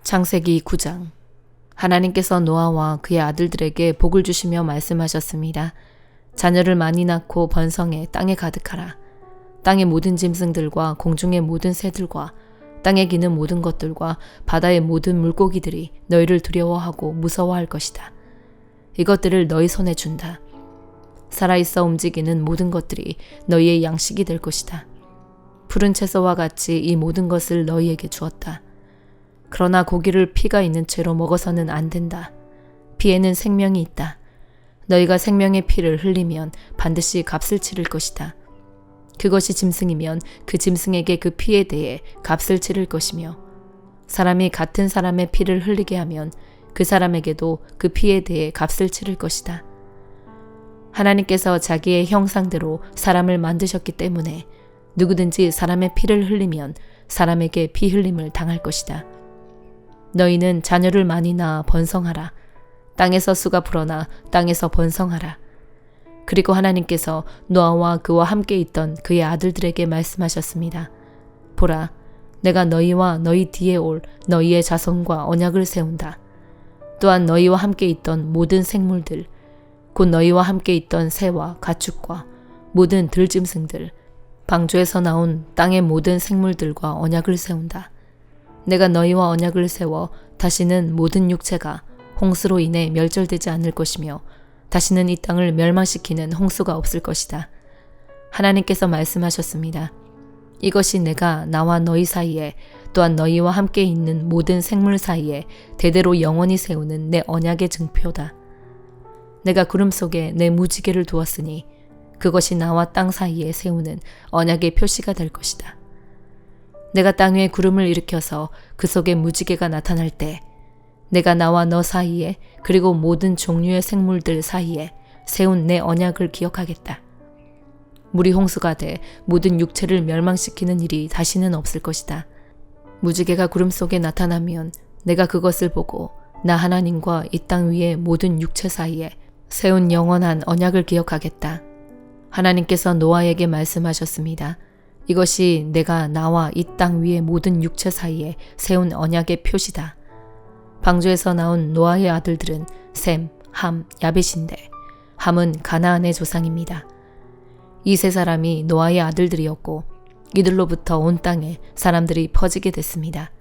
창세기 9장. 하나님께서 노아와 그의 아들들에게 복을 주시며 말씀하셨습니다. 자녀를 많이 낳고 번성해 땅에 가득하라. 땅의 모든 짐승들과 공중의 모든 새들과 땅에 기는 모든 것들과 바다의 모든 물고기들이 너희를 두려워하고 무서워할 것이다. 이것들을 너희 손에 준다. 살아있어 움직이는 모든 것들이 너희의 양식이 될 것이다. 푸른 채소와 같이 이 모든 것을 너희에게 주었다. 그러나 고기를 피가 있는 채로 먹어서는 안 된다. 피에는 생명이 있다. 너희가 생명의 피를 흘리면 반드시 값을 치를 것이다. 그것이 짐승이면 그 짐승에게 그 피에 대해 값을 치를 것이며, 사람이 같은 사람의 피를 흘리게 하면 그 사람에게도 그 피에 대해 값을 치를 것이다. 하나님께서 자기의 형상대로 사람을 만드셨기 때문에 누구든지 사람의 피를 흘리면 사람에게 피 흘림을 당할 것이다. 너희는 자녀를 많이 낳아 번성하라. 땅에서 수가 불어나 땅에서 번성하라. 그리고 하나님께서 노아와 그와 함께 있던 그의 아들들에게 말씀하셨습니다. 보라, 내가 너희와 너희 뒤에 올 너희의 자손과 언약을 세운다. 또한 너희와 함께 있던 모든 생물들, 곧 너희와 함께 있던 새와 가축과 모든 들짐승들, 방주에서 나온 땅의 모든 생물들과 언약을 세운다. 내가 너희와 언약을 세워 다시는 모든 육체가 홍수로 인해 멸절되지 않을 것이며 다시는 이 땅을 멸망시키는 홍수가 없을 것이다. 하나님께서 말씀하셨습니다. 이것이 내가 나와 너희 사이에 또한 너희와 함께 있는 모든 생물 사이에 대대로 영원히 세우는 내 언약의 증표다. 내가 구름 속에 내 무지개를 두었으니 그것이 나와 땅 사이에 세우는 언약의 표시가 될 것이다. 내가 땅 위에 구름을 일으켜서 그 속에 무지개가 나타날 때 내가 나와 너 사이에 그리고 모든 종류의 생물들 사이에 세운 내 언약을 기억하겠다. 물이 홍수가 돼 모든 육체를 멸망시키는 일이 다시는 없을 것이다. 무지개가 구름 속에 나타나면 내가 그것을 보고 나 하나님과 이 땅 위의 모든 육체 사이에 세운 영원한 언약을 기억하겠다. 하나님께서 노아에게 말씀하셨습니다. 이것이 내가 나와 이 땅 위의 모든 육체 사이에 세운 언약의 표시다. 방주에서 나온 노아의 아들들은 셈, 함, 야벳인데 함은 가나안의 조상입니다. 이 세 사람이 노아의 아들들이었고 이들로부터 온 땅에 사람들이 퍼지게 됐습니다.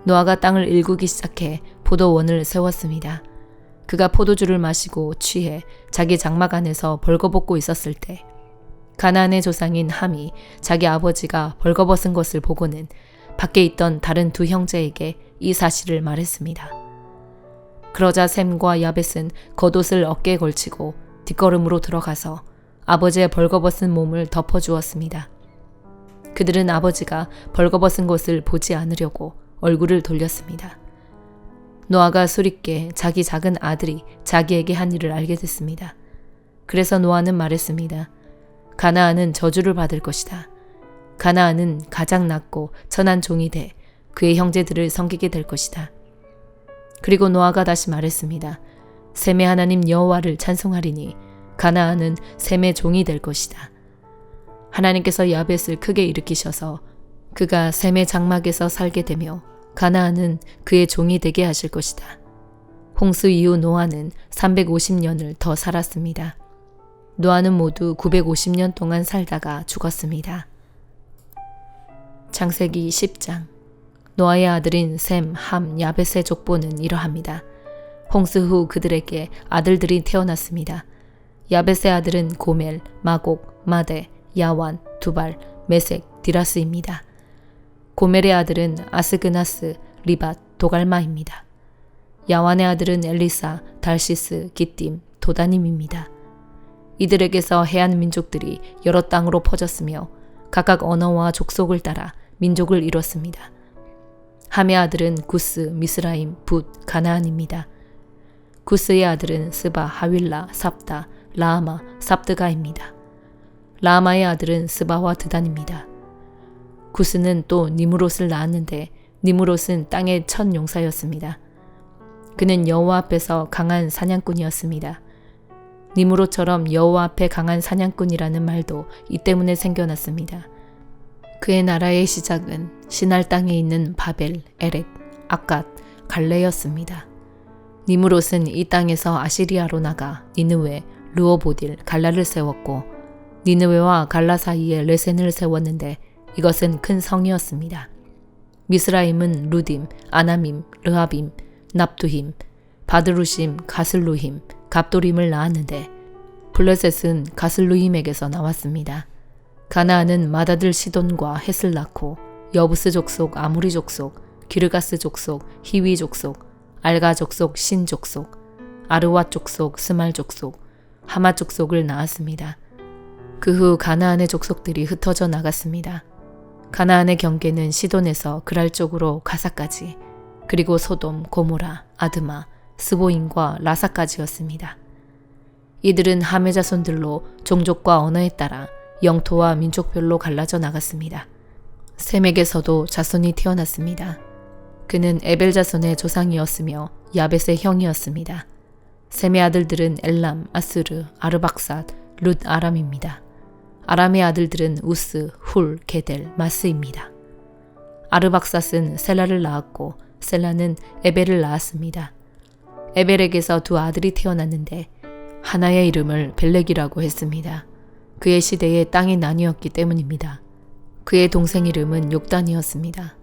노아가 땅을 일구기 시작해 포도원을 세웠습니다. 그가 포도주를 마시고 취해 자기 장막 안에서 벌거벗고 있었을 때 가나안의 조상인 함이 자기 아버지가 벌거벗은 것을 보고는 밖에 있던 다른 두 형제에게 이 사실을 말했습니다. 그러자 셈과 야벳은 겉옷을 어깨에 걸치고 뒷걸음으로 들어가서 아버지의 벌거벗은 몸을 덮어주었습니다. 그들은 아버지가 벌거벗은 것을 보지 않으려고 얼굴을 돌렸습니다. 노아가 술있게 자기 작은 아들이 자기에게 한 일을 알게 됐습니다. 그래서 노아는 말했습니다. 가나안은 저주를 받을 것이다. 가나안은 가장 낮고 천한 종이 돼 그의 형제들을 섬기게 될 것이다. 그리고 노아가 다시 말했습니다. 셈의 하나님 여호와를 찬송하리니 가나안은 셈의 종이 될 것이다. 하나님께서 야벳을 크게 일으키셔서 그가 셈의 장막에서 살게 되며 가나안은 그의 종이 되게 하실 것이다. 홍수 이후 노아는 350년을 더 살았습니다. 노아는 모두 950년 동안 살다가 죽었습니다. 창세기 10장. 노아의 아들인 셈, 함, 야벳의 족보는 이러합니다. 홍수 후 그들에게 아들들이 태어났습니다. 야벳의 아들은 고멜, 마곡, 마데, 야완, 두발, 메색, 디라스입니다. 고멜의 아들은 아스그나스, 리밧, 도갈마입니다. 야완의 아들은 엘리사, 달시스, 기띔, 도다님입니다. 이들에게서 해안 민족들이 여러 땅으로 퍼졌으며 각각 언어와 족속을 따라 민족을 이뤘습니다. 함의 아들은 구스, 미스라임, 붓, 가나안입니다. 구스의 아들은 스바, 하윌라, 삽다, 라아마, 삽드가입니다. 라아마의 아들은 스바와 드단입니다. 구스는 또 니무롯을 낳았는데 니무롯은 땅의 첫 용사였습니다. 그는 여호와 앞에서 강한 사냥꾼이었습니다. 니무롯처럼 여호와 앞에 강한 사냥꾼이라는 말도 이 때문에 생겨났습니다. 그의 나라의 시작은 시날 땅에 있는 바벨, 에렉, 아갓, 갈레였습니다. 니므롯은 이 땅에서 아시리아로 나가 니느웨, 르호보딜, 갈라를 세웠고 니느웨와 갈라 사이에 레센을 세웠는데 이것은 큰 성이었습니다. 미스라임은 루딤, 아나밈, 르하빔, 납두힘, 바드루심, 가슬루힘, 갑도림을 낳았는데 블레셋은 가슬루힘에게서 나왔습니다. 가나안은 맏아들 시돈과 헷을 낳고 여부스 족속, 아무리 족속, 기르가스 족속, 히위 족속, 알가 족속, 신 족속, 아르와 족속, 스말 족속, 하마 족속을 낳았습니다. 그 후 가나안의 족속들이 흩어져 나갔습니다. 가나안의 경계는 시돈에서 그랄 쪽으로 가사까지, 그리고 소돔, 고모라, 아드마, 스보임과 라사까지였습니다. 이들은 함의 자손들로 종족과 언어에 따라 영토와 민족별로 갈라져 나갔습니다. 셈에게서도 자손이 태어났습니다. 그는 에벨 자손의 조상이었으며 야벳의 형이었습니다. 셈의 아들들은 엘람, 아스르, 아르박삿, 룻 아람입니다. 아람의 아들들은 우스, 훌, 게델, 마스입니다. 아르박삿은 셀라를 낳았고 셀라는 에벨을 낳았습니다. 에벨에게서 두 아들이 태어났는데 하나의 이름을 벨렉이라고 했습니다. 그의 시대에 땅이 나뉘었기 때문입니다. 그의 동생 이름은 욕단이었습니다.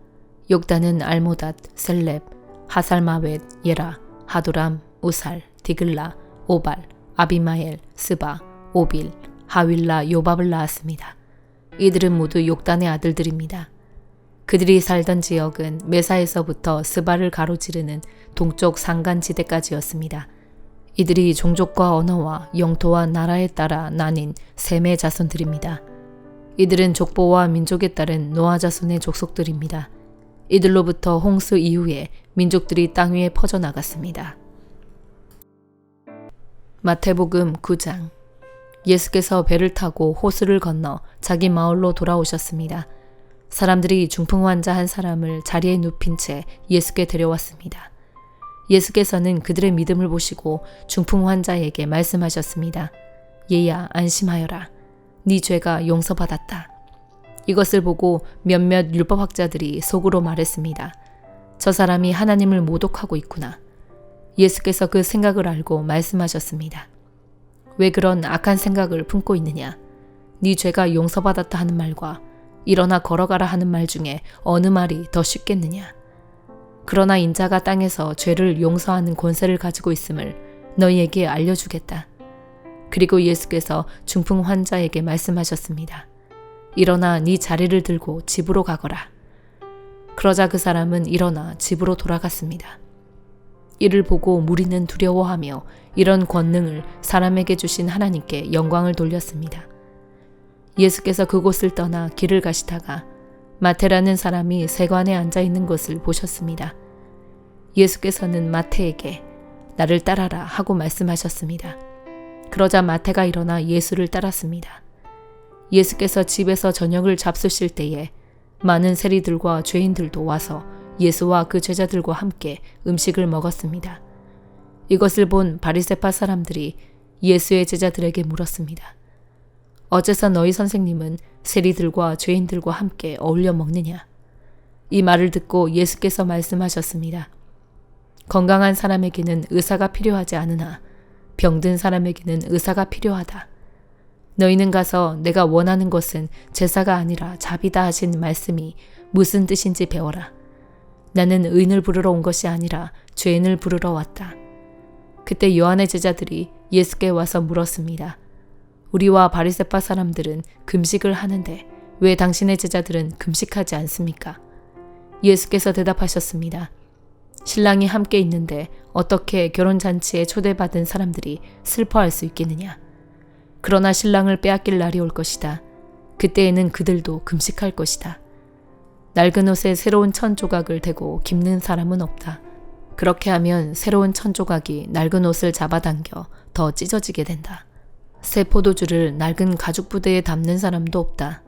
욕단은 알모닷, 셀렙, 하살마웻, 예라, 하도람, 우살, 디글라, 오발, 아비마엘, 스바, 오빌, 하윌라, 요밥을 낳았습니다. 이들은 모두 욕단의 아들들입니다. 그들이 살던 지역은 메사에서부터 스바를 가로지르는 동쪽 산간지대까지였습니다. 이들이 종족과 언어와 영토와 나라에 따라 나뉜 셈의 자손들입니다. 이들은 족보와 민족에 따른 노아 자손의 족속들입니다. 이들로부터 홍수 이후에 민족들이 땅 위에 퍼져나갔습니다. 마태복음 9장. 예수께서 배를 타고 호수를 건너 자기 마을로 돌아오셨습니다. 사람들이 중풍 환자 한 사람을 자리에 눕힌 채 예수께 데려왔습니다. 예수께서는 그들의 믿음을 보시고 중풍 환자에게 말씀하셨습니다. 얘야, 안심하여라. 네 죄가 용서받았다. 이것을 보고 몇몇 율법학자들이 속으로 말했습니다. 저 사람이 하나님을 모독하고 있구나. 예수께서 그 생각을 알고 말씀하셨습니다. 왜 그런 악한 생각을 품고 있느냐? 네 죄가 용서받았다 하는 말과 일어나 걸어가라 하는 말 중에 어느 말이 더 쉽겠느냐? 그러나 인자가 땅에서 죄를 용서하는 권세를 가지고 있음을 너희에게 알려주겠다. 그리고 예수께서 중풍 환자에게 말씀하셨습니다. 일어나 네 자리를 들고 집으로 가거라. 그러자 그 사람은 일어나 집으로 돌아갔습니다. 이를 보고 무리는 두려워하며 이런 권능을 사람에게 주신 하나님께 영광을 돌렸습니다. 예수께서 그곳을 떠나 길을 가시다가 마태라는 사람이 세관에 앉아 있는 것을 보셨습니다. 예수께서는 마태에게 나를 따라라 하고 말씀하셨습니다. 그러자 마태가 일어나 예수를 따랐습니다. 예수께서 집에서 저녁을 잡수실 때에 많은 세리들과 죄인들도 와서 예수와 그 제자들과 함께 음식을 먹었습니다. 이것을 본 바리새파 사람들이 예수의 제자들에게 물었습니다. 어째서 너희 선생님은 세리들과 죄인들과 함께 어울려 먹느냐? 이 말을 듣고 예수께서 말씀하셨습니다. 건강한 사람에게는 의사가 필요하지 않으나 병든 사람에게는 의사가 필요하다. 너희는 가서 내가 원하는 것은 제사가 아니라 자비다 하신 말씀이 무슨 뜻인지 배워라. 나는 의인을 부르러 온 것이 아니라 죄인을 부르러 왔다. 그때 요한의 제자들이 예수께 와서 물었습니다. 우리와 바리새파 사람들은 금식을 하는데 왜 당신의 제자들은 금식하지 않습니까? 예수께서 대답하셨습니다. 신랑이 함께 있는데 어떻게 결혼잔치에 초대받은 사람들이 슬퍼할 수 있겠느냐? 그러나 신랑을 빼앗길 날이 올 것이다. 그때에는 그들도 금식할 것이다. 낡은 옷에 새로운 천 조각을 대고 깁는 사람은 없다. 그렇게 하면 새로운 천 조각이 낡은 옷을 잡아당겨 더 찢어지게 된다. 새 포도주를 낡은 가죽 부대에 담는 사람도 없다.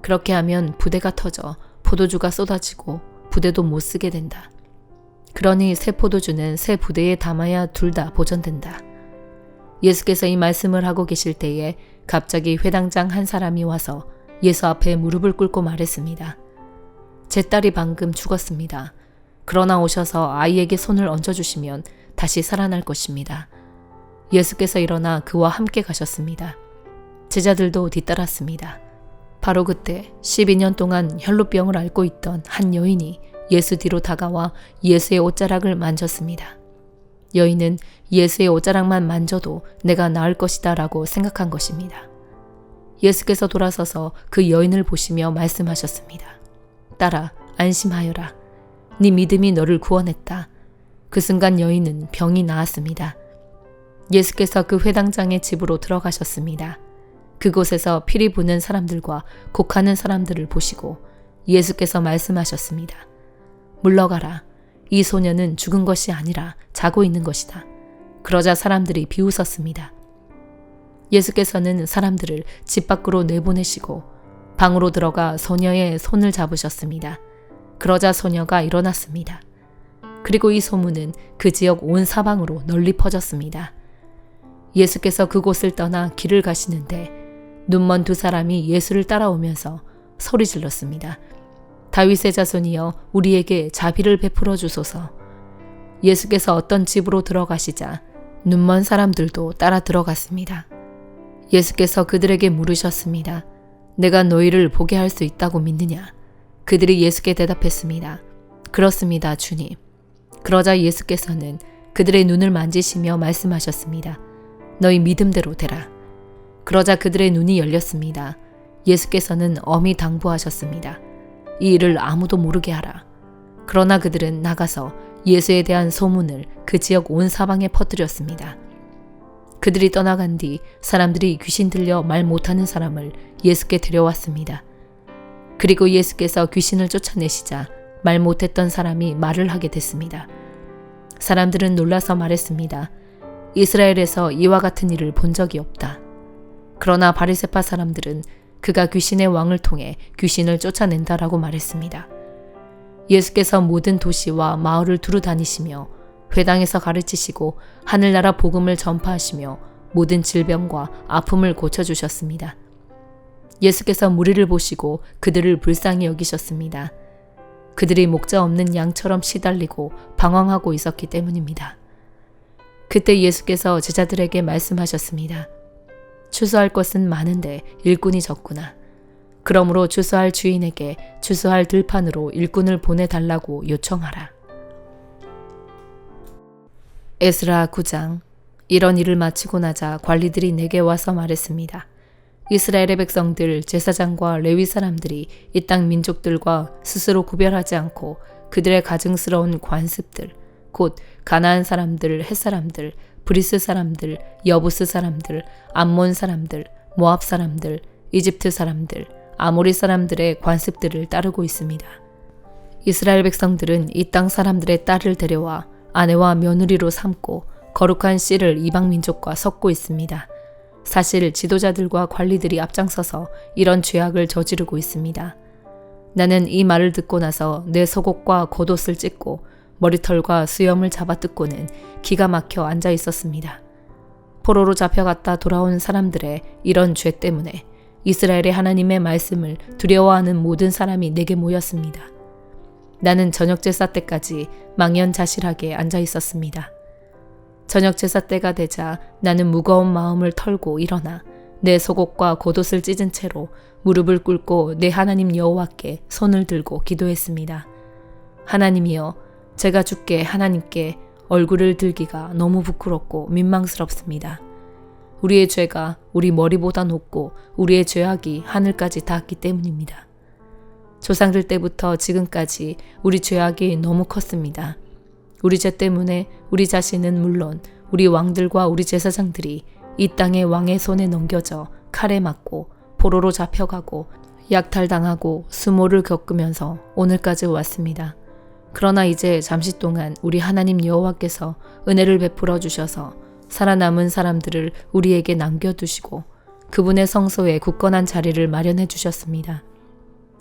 그렇게 하면 부대가 터져 포도주가 쏟아지고 부대도 못 쓰게 된다. 그러니 새 포도주는 새 부대에 담아야 둘 다 보존된다. 예수께서 이 말씀을 하고 계실 때에 갑자기 회당장 한 사람이 와서 예수 앞에 무릎을 꿇고 말했습니다. 제 딸이 방금 죽었습니다. 그러나 오셔서 아이에게 손을 얹어주시면 다시 살아날 것입니다. 예수께서 일어나 그와 함께 가셨습니다. 제자들도 뒤따랐습니다. 바로 그때 12년 동안 혈루병을 앓고 있던 한 여인이 예수 뒤로 다가와 예수의 옷자락을 만졌습니다. 여인은 예수의 옷자락만 만져도 내가 나을 것이다 라고 생각한 것입니다. 예수께서 돌아서서 그 여인을 보시며 말씀하셨습니다. 딸아, 안심하여라. 네 믿음이 너를 구원했다. 그 순간 여인은 병이 나았습니다. 예수께서 그 회당장의 집으로 들어가셨습니다. 그곳에서 피리 부는 사람들과 곡하는 사람들을 보시고 예수께서 말씀하셨습니다. 물러가라. 이 소녀는 죽은 것이 아니라 자고 있는 것이다. 그러자 사람들이 비웃었습니다. 예수께서는 사람들을 집 밖으로 내보내시고 방으로 들어가 소녀의 손을 잡으셨습니다. 그러자 소녀가 일어났습니다. 그리고 이 소문은 그 지역 온 사방으로 널리 퍼졌습니다. 예수께서 그곳을 떠나 길을 가시는데 눈먼 두 사람이 예수를 따라오면서 소리 질렀습니다. 다윗의 자손이여 우리에게 자비를 베풀어 주소서. 예수께서 어떤 집으로 들어가시자 눈먼 사람들도 따라 들어갔습니다. 예수께서 그들에게 물으셨습니다. 내가 너희를 보게 할 수 있다고 믿느냐? 그들이 예수께 대답했습니다. 그렇습니다, 주님. 그러자 예수께서는 그들의 눈을 만지시며 말씀하셨습니다. 너희 믿음대로 되라. 그러자 그들의 눈이 열렸습니다. 예수께서는 엄히 당부하셨습니다. 이 일을 아무도 모르게 하라. 그러나 그들은 나가서 예수에 대한 소문을 그 지역 온 사방에 퍼뜨렸습니다. 그들이 떠나간 뒤 사람들이 귀신 들려 말 못하는 사람을 예수께 데려왔습니다. 그리고 예수께서 귀신을 쫓아내시자 말 못했던 사람이 말을 하게 됐습니다. 사람들은 놀라서 말했습니다. 이스라엘에서 이와 같은 일을 본 적이 없다. 그러나 바리새파 사람들은 그가 귀신의 왕을 통해 귀신을 쫓아낸다라고 말했습니다. 예수께서 모든 도시와 마을을 두루 다니시며 회당에서 가르치시고 하늘나라 복음을 전파하시며 모든 질병과 아픔을 고쳐주셨습니다. 예수께서 무리를 보시고 그들을 불쌍히 여기셨습니다. 그들이 목자 없는 양처럼 시달리고 방황하고 있었기 때문입니다. 그때 예수께서 제자들에게 말씀하셨습니다. 추수할 것은 많은데 일꾼이 적구나. 그러므로 추수할 주인에게 추수할 들판으로 일꾼을 보내달라고 요청하라. 에스라 9장. 이런 일을 마치고 나자 관리들이 내게 와서 말했습니다. 이스라엘의 백성들, 제사장과 레위 사람들이 이 땅 민족들과 스스로 구별하지 않고 그들의 가증스러운 관습들, 곧 가나안 사람들, 헷 사람들, 브리스 사람들, 여부스 사람들, 암몬 사람들, 모압 사람들, 이집트 사람들, 아모리 사람들의 관습들을 따르고 있습니다. 이스라엘 백성들은 이 땅 사람들의 딸을 데려와 아내와 며느리로 삼고 거룩한 씨를 이방 민족과 섞고 있습니다. 사실 지도자들과 관리들이 앞장서서 이런 죄악을 저지르고 있습니다. 나는 이 말을 듣고 나서 내 속옷과 겉옷을 찢고 머리털과 수염을 잡아 뜯고는 기가 막혀 앉아 있었습니다. 포로로 잡혀갔다 돌아온 사람들의 이런 죄 때문에 이스라엘의 하나님의 말씀을 두려워하는 모든 사람이 내게 모였습니다. 나는 저녁 제사 때까지 망연자실하게 앉아 있었습니다. 저녁 제사 때가 되자 나는 무거운 마음을 털고 일어나 내 속옷과 겉옷을 찢은 채로 무릎을 꿇고 내 하나님 여호와께 손을 들고 기도했습니다. 하나님이여, 제가 주께 하나님께 얼굴을 들기가 너무 부끄럽고 민망스럽습니다. 우리의 죄가 우리 머리보다 높고 우리의 죄악이 하늘까지 닿았기 때문입니다. 조상들 때부터 지금까지 우리 죄악이 너무 컸습니다. 우리 죄 때문에 우리 자신은 물론 우리 왕들과 우리 제사장들이 이 땅의 왕의 손에 넘겨져 칼에 맞고 포로로 잡혀가고 약탈당하고 수모를 겪으면서 오늘까지 왔습니다. 그러나 이제 잠시 동안 우리 하나님 여호와께서 은혜를 베풀어 주셔서 살아남은 사람들을 우리에게 남겨두시고 그분의 성소에 굳건한 자리를 마련해 주셨습니다.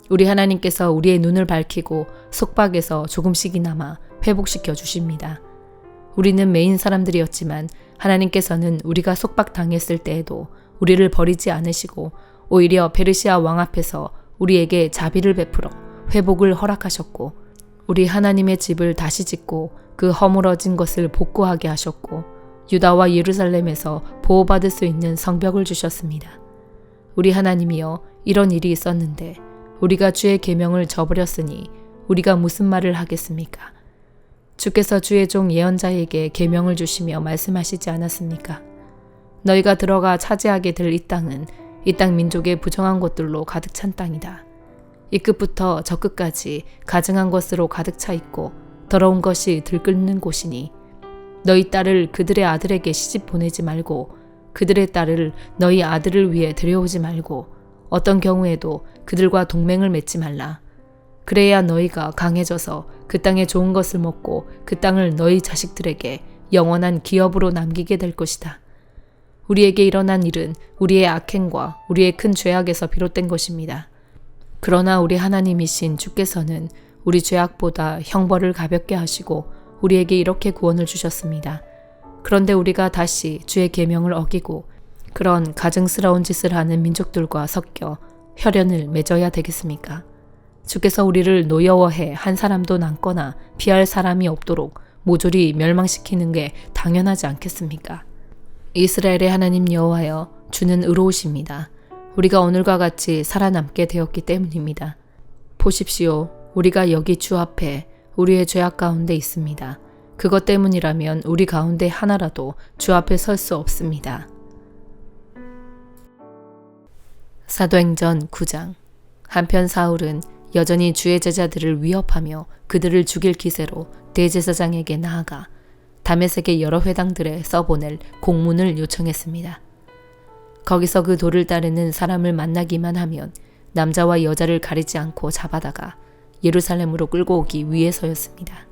우리 하나님께서 우리의 눈을 밝히고 속박에서 조금씩이나마 회복시켜 주십니다. 우리는 매인 사람들이었지만 하나님께서는 우리가 속박당했을 때에도 우리를 버리지 않으시고 오히려 페르시아 왕 앞에서 우리에게 자비를 베풀어 회복을 허락하셨고 우리 하나님의 집을 다시 짓고 그 허물어진 것을 복구하게 하셨고 유다와 예루살렘에서 보호받을 수 있는 성벽을 주셨습니다. 우리 하나님이여, 이런 일이 있었는데 우리가 주의 계명을 저버렸으니 우리가 무슨 말을 하겠습니까? 주께서 주의 종 예언자에게 계명을 주시며 말씀하시지 않았습니까? 너희가 들어가 차지하게 될 이 땅은 이 땅 민족의 부정한 것들로 가득 찬 땅이다. 이 끝부터 저 끝까지 가증한 것으로 가득 차 있고 더러운 것이 들끓는 곳이니 너희 딸을 그들의 아들에게 시집 보내지 말고 그들의 딸을 너희 아들을 위해 데려오지 말고 어떤 경우에도 그들과 동맹을 맺지 말라. 그래야 너희가 강해져서 그 땅의 좋은 것을 먹고 그 땅을 너희 자식들에게 영원한 기업으로 남기게 될 것이다. 우리에게 일어난 일은 우리의 악행과 우리의 큰 죄악에서 비롯된 것입니다. 그러나 우리 하나님이신 주께서는 우리 죄악보다 형벌을 가볍게 하시고 우리에게 이렇게 구원을 주셨습니다. 그런데 우리가 다시 주의 계명을 어기고 그런 가증스러운 짓을 하는 민족들과 섞여 혈연을 맺어야 되겠습니까? 주께서 우리를 노여워해 한 사람도 남거나 피할 사람이 없도록 모조리 멸망시키는 게 당연하지 않겠습니까? 이스라엘의 하나님 여호와여, 주는 의로우십니다. 우리가 오늘과 같이 살아남게 되었기 때문입니다. 보십시오. 우리가 여기 주 앞에 우리의 죄악 가운데 있습니다. 그것 때문이라면 우리 가운데 하나라도 주 앞에 설 수 없습니다. 사도행전 9장. 한편 사울은 여전히 주의 제자들을 위협하며 그들을 죽일 기세로 대제사장에게 나아가 다메섹의 여러 회당들에 써보낼 공문을 요청했습니다. 거기서 그 도를 따르는 사람을 만나기만 하면 남자와 여자를 가리지 않고 잡아다가 예루살렘으로 끌고 오기 위해서였습니다.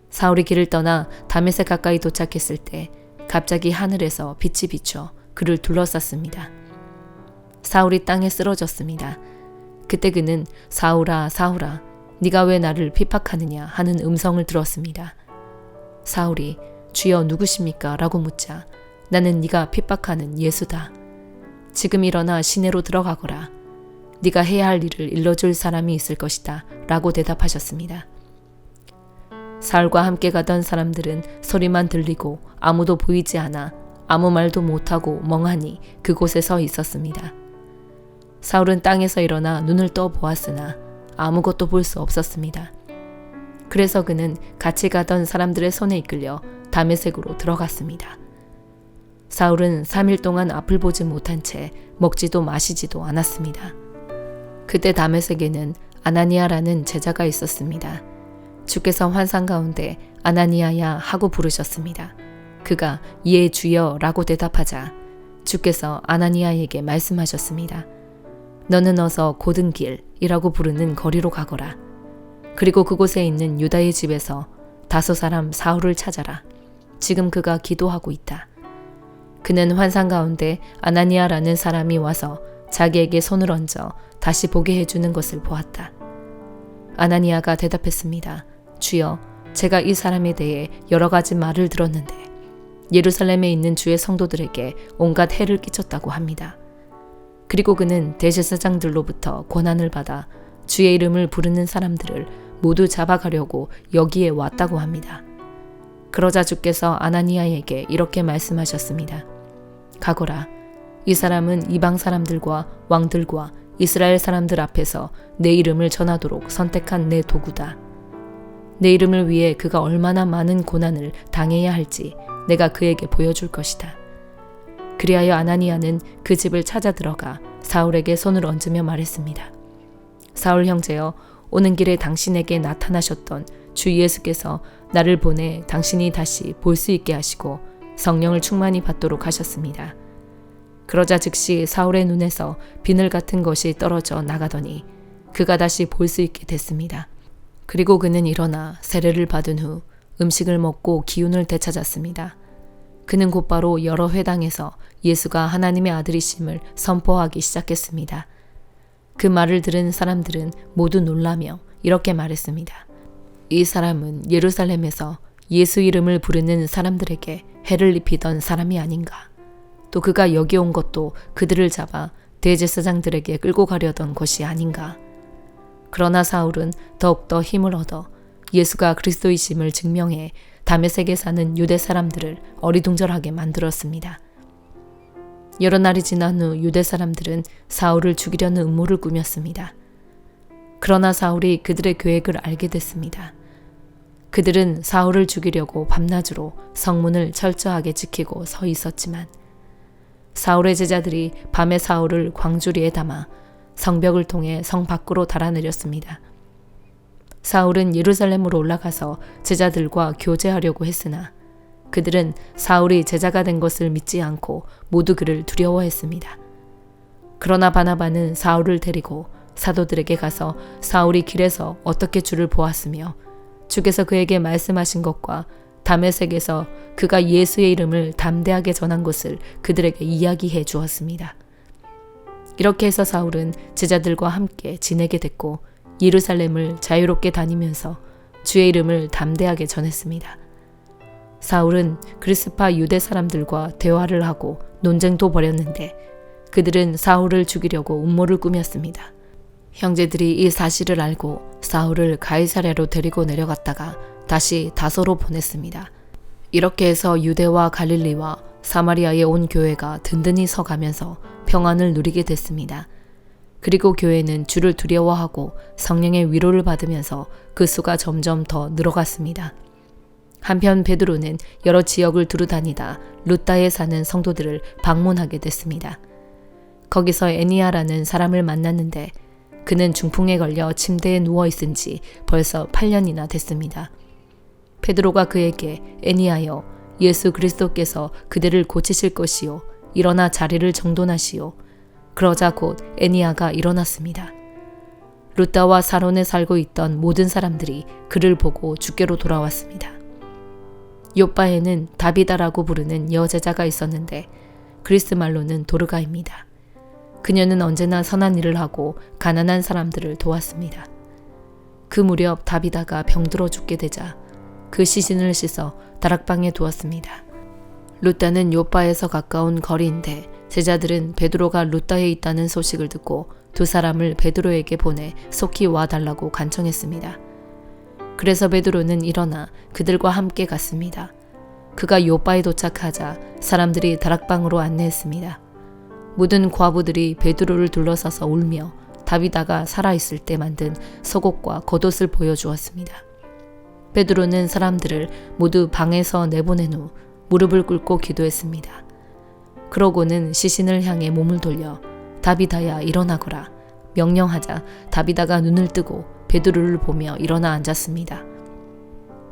사울이 길을 떠나 다메섹 가까이 도착했을 때 갑자기 하늘에서 빛이 비춰 그를 둘러쌌습니다. 사울이 땅에 쓰러졌습니다. 그때 그는 사울아 사울아 네가 왜 나를 핍박하느냐 하는 음성을 들었습니다. 사울이 주여 누구십니까? 라고 묻자 나는 네가 핍박하는 예수다. 지금 일어나 시내로 들어가거라. 네가 해야 할 일을 일러줄 사람이 있을 것이다. 라고 대답하셨습니다. 사울과 함께 가던 사람들은 소리만 들리고 아무도 보이지 않아 아무 말도 못하고 멍하니 그곳에 서 있었습니다. 사울은 땅에서 일어나 눈을 떠 보았으나 아무것도 볼 수 없었습니다. 그래서 그는 같이 가던 사람들의 손에 이끌려 다메섹으로 들어갔습니다. 사울은 3일 동안 앞을 보지 못한 채 먹지도 마시지도 않았습니다. 그때 다메섹에는 아나니아라는 제자가 있었습니다. 주께서 환상 가운데 아나니아야 하고 부르셨습니다. 그가 예 주여 라고 대답하자 주께서 아나니아에게 말씀하셨습니다. 너는 어서 곧은 길이라고 부르는 거리로 가거라. 그리고 그곳에 있는 유다의 집에서 5 사람 사울을 찾아라. 지금 그가 기도하고 있다. 그는 환상 가운데 아나니아라는 사람이 와서 자기에게 손을 얹어 다시 보게 해주는 것을 보았다. 아나니아가 대답했습니다. 주여, 제가 이 사람에 대해 여러 가지 말을 들었는데 예루살렘에 있는 주의 성도들에게 온갖 해를 끼쳤다고 합니다. 그리고 그는 대제사장들로부터 권한을 받아 주의 이름을 부르는 사람들을 모두 잡아가려고 여기에 왔다고 합니다. 그러자 주께서 아나니아에게 이렇게 말씀하셨습니다. 가거라. 이 사람은 이방 사람들과 왕들과 이스라엘 사람들 앞에서 내 이름을 전하도록 선택한 내 도구다. 내 이름을 위해 그가 얼마나 많은 고난을 당해야 할지 내가 그에게 보여줄 것이다. 그리하여 아나니아는 그 집을 찾아 들어가 사울에게 손을 얹으며 말했습니다. 사울 형제여, 오는 길에 당신에게 나타나셨던 주 예수께서 나를 보내 당신이 다시 볼 수 있게 하시고 성령을 충만히 받도록 하셨습니다. 그러자 즉시 사울의 눈에서 비늘 같은 것이 떨어져 나가더니 그가 다시 볼 수 있게 됐습니다. 그리고 그는 일어나 세례를 받은 후 음식을 먹고 기운을 되찾았습니다. 그는 곧바로 여러 회당에서 예수가 하나님의 아들이심을 선포하기 시작했습니다. 그 말을 들은 사람들은 모두 놀라며 이렇게 말했습니다. 이 사람은 예루살렘에서 예수 이름을 부르는 사람들에게 해를 입히던 사람이 아닌가. 또 그가 여기 온 것도 그들을 잡아 대제사장들에게 끌고 가려던 것이 아닌가. 그러나 사울은 더욱더 힘을 얻어 예수가 그리스도이심을 증명해 다메섹에 사는 유대 사람들을 어리둥절하게 만들었습니다. 여러 날이 지난 후 유대 사람들은 사울을 죽이려는 음모를 꾸몄습니다. 그러나 사울이 그들의 계획을 알게 됐습니다. 그들은 사울을 죽이려고 밤낮으로 성문을 철저하게 지키고 서 있었지만 사울의 제자들이 밤에 사울을 광주리에 담아 성벽을 통해 성 밖으로 달아내렸습니다. 사울은 예루살렘으로 올라가서 제자들과 교제하려고 했으나 그들은 사울이 제자가 된 것을 믿지 않고 모두 그를 두려워했습니다. 그러나 바나바는 사울을 데리고 사도들에게 가서 사울이 길에서 어떻게 주를 보았으며 주께서 그에게 말씀하신 것과 다메섹에서 그가 예수의 이름을 담대하게 전한 것을 그들에게 이야기해 주었습니다. 이렇게 해서 사울은 제자들과 함께 지내게 됐고 예루살렘을 자유롭게 다니면서 주의 이름을 담대하게 전했습니다. 사울은 그리스파 유대 사람들과 대화를 하고 논쟁도 벌였는데 그들은 사울을 죽이려고 음모를 꾸몄습니다. 형제들이 이 사실을 알고 사울을 가이사랴로 데리고 내려갔다가 다시 다소로 보냈습니다. 이렇게 해서 유대와 갈릴리와 사마리아에 온 교회가 든든히 서가면서 평안을 누리게 됐습니다. 그리고 교회는 주를 두려워하고 성령의 위로를 받으면서 그 수가 점점 더 늘어갔습니다. 한편 베드로는 여러 지역을 두루다니다 루다에 사는 성도들을 방문하게 됐습니다. 거기서 애니아라는 사람을 만났는데 그는 중풍에 걸려 침대에 누워있은 지 벌써 8년이나 됐습니다. 베드로가 그에게 애니아여 예수 그리스도께서 그대를 고치실 것이요 일어나 자리를 정돈하시오. 그러자 곧 애니아가 일어났습니다. 루다와 사론에 살고 있던 모든 사람들이 그를 보고 주께로 돌아왔습니다. 요빠에는 다비다라고 부르는 여제자가 있었는데 그리스 말로는 도르가입니다. 그녀는 언제나 선한 일을 하고 가난한 사람들을 도왔습니다. 그 무렵 다비다가 병들어 죽게 되자 그 시신을 씻어 다락방에 두었습니다. 루다는 요빠에서 가까운 거리인데 제자들은 베드로가 루다에 있다는 소식을 듣고 두 사람을 베드로에게 보내 속히 와달라고 간청했습니다. 그래서 베드로는 일어나 그들과 함께 갔습니다. 그가 요빠에 도착하자 사람들이 다락방으로 안내했습니다. 모든 과부들이 베드로를 둘러싸서 울며 다비다가 살아있을 때 만든 속옷과 겉옷을 보여주었습니다. 베드로는 사람들을 모두 방에서 내보낸 후 무릎을 꿇고 기도했습니다. 그러고는 시신을 향해 몸을 돌려 다비다야 일어나거라 명령하자 다비다가 눈을 뜨고 베드로를 보며 일어나 앉았습니다.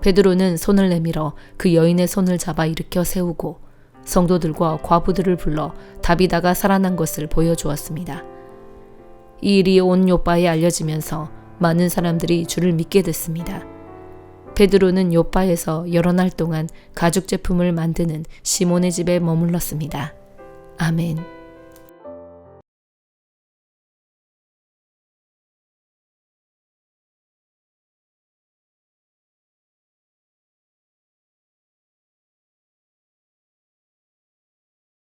베드로는 손을 내밀어 그 여인의 손을 잡아 일으켜 세우고 성도들과 과부들을 불러 다비다가 살아난 것을 보여주었습니다. 이 일이 온 요빠에 알려지면서 많은 사람들이 주를 믿게 됐습니다. 베드로는 요빠에서 여러 날 동안 가죽 제품을 만드는 시몬의 집에 머물렀습니다. 아멘.